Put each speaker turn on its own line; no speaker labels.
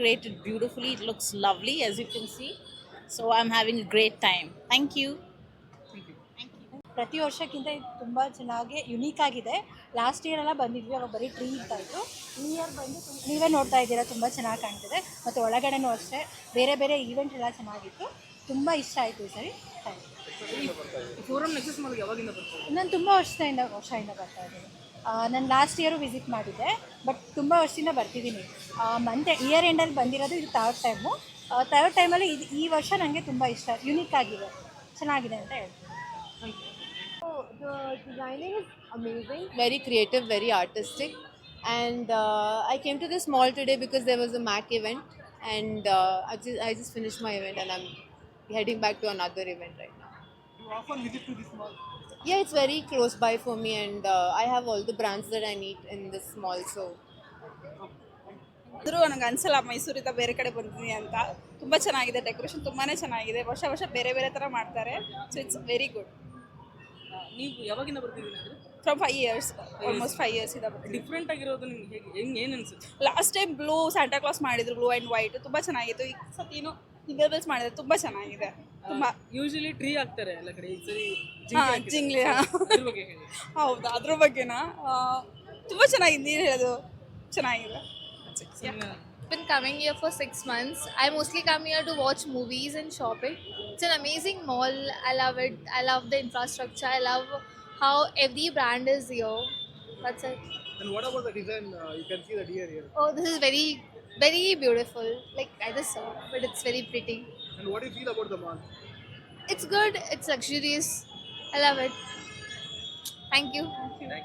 decorated beautifully. It looks lovely, as you can see. So I'm having a great time. Thank you.
ಪ್ರತಿ ವರ್ಷಕ್ಕಿಂತ ಇದು ತುಂಬ ಚೆನ್ನಾಗಿ unique ಆಗಿದೆ. ಲಾಸ್ಟ್ ಇಯರ್ ಎಲ್ಲ ಬಂದಿದ್ವಿ, ಅವಾಗ ಬರೀ ಟ್ರೀ ಇರ್ತಾ ಇತ್ತು. ಈ ಇಯರ್ ಬಂದು ನೀವೇ ನೋಡ್ತಾ ಇದ್ದೀರಾ, ತುಂಬ ಚೆನ್ನಾಗಿ ಕಾಣ್ತಿದೆ. ಮತ್ತು ಒಳಗಡೆನೂ ಅಷ್ಟೇ ಬೇರೆ ಬೇರೆ ಈವೆಂಟ್ ಎಲ್ಲ ಚೆನ್ನಾಗಿತ್ತು. ತುಂಬ ಇಷ್ಟ ಆಯಿತು ಈ ಸರಿ.
ಫೋರಮ್ ನೆಕ್ಸಸ್ ಮಾಲ್ಗೆ ಯಾವಾಗಿಂದ ಬರ್ತಾರೆ?
ನಾನು ತುಂಬ ವರ್ಷದಿಂದ ಬರ್ತಾ ಇದ್ದೀನಿ. ನಾನು ಲಾಸ್ಟ್ ಇಯರು ವಿಸಿಟ್ ಮಾಡಿದ್ದೆ, ಬಟ್ ತುಂಬ ವರ್ಷದಿಂದ ಬರ್ತಿದ್ದೀನಿ. ಇಯರ್ ಎಂಡಲ್ಲಿ ಬಂದಿರೋದು ಇದು ಥರ್ಡ್ ಟೈಮಲ್ಲಿ ಈ ವರ್ಷ ನನಗೆ ತುಂಬ ಇಷ್ಟ, ಯುನೀಕ್ ಆಗಿದೆ, ಚೆನ್ನಾಗಿದೆ ಅಂತ ಹೇಳ್ತೀನಿ.
The designing is amazing, very creative, very artistic. And I came to this mall today because there was a MAC event, and I just finished my event and I'm heading back to another event right now.
You often visit to this mall?
Yeah, it's very close by for me, and I have all the brands that I need in this mall. So
ಆದರೂ ನನಗೆ ಅನಿಸಲ್ಲ ಮೈಸೂರಿಂದ ಬೇರೆ ಕಡೆ ಬಂದಿದ್ದೀನಿ ಅಂತ. ತುಂಬ ಚೆನ್ನಾಗಿದೆ, ಡೆಕೋರೇಷನ್ ತುಂಬಾ ಚೆನ್ನಾಗಿದೆ. ವರ್ಷ ಬೇರೆ ಬೇರೆ ಥರ ಮಾಡ್ತಾರೆ. So it's very good.
ನೀವು ಯಾವಾಗಿಂದ ಬರ್ತಿದ್ದೀನಿ ಅಂದರೆ?
ಫ್ರಮ್ 5 years, ಆಲ್ಮೋಸ್ಟ್ 5 years ಇಂದ ಬರ್ತೀನಿ.
ಡಿಫ್ರೆಂಟ್ ಆಗಿರೋದು ನಿಮ್ಗೆ ಹೆಂಗೆ ಏನು ಅನಿಸುತ್ತೆ?
Last time blue Santa class ಮಾಡಿದ್ರು, ಬ್ಲೂ ಆ್ಯಂಡ್ ವೈಟ್, ತುಂಬ ಚೆನ್ನಾಗಿತ್ತು. ಈ ಸತಿನೂ ಹಿಂಗಲ್ಸ್ ಮಾಡಿದ್ರೆ ತುಂಬ ಚೆನ್ನಾಗಿದೆ. ತುಂಬ
ಯೂಶಲಿ ಟ್ರೀ ಹಾಕ್ತಾರೆ ಎಲ್ಲ ಕಡೆ, ಈ ಸರಿ
ಜಿಂಗ್ಲಿ
ಅದ್ರ ಬಗ್ಗೆ ಹೇಳಿ.
ಹೌದಾ, ಅದ್ರ ಬಗ್ಗೆನಾ? ತುಂಬ ಚೆನ್ನಾಗಿದೆ, ನೀರು ಹೇಳೋದು ಚೆನ್ನಾಗಿದೆ.
Been coming here for 6 months. I mostly come here to watch movies and shopping. It's an amazing mall. I love it. I love the infrastructure. I love how every brand is here. That's it.
And what about the design? You can see the deer here.
Oh, this is very, very beautiful. Like I just saw, but it's very pretty.
And what do you feel about the mall?
It's good. It's luxurious. I love it. Thank you.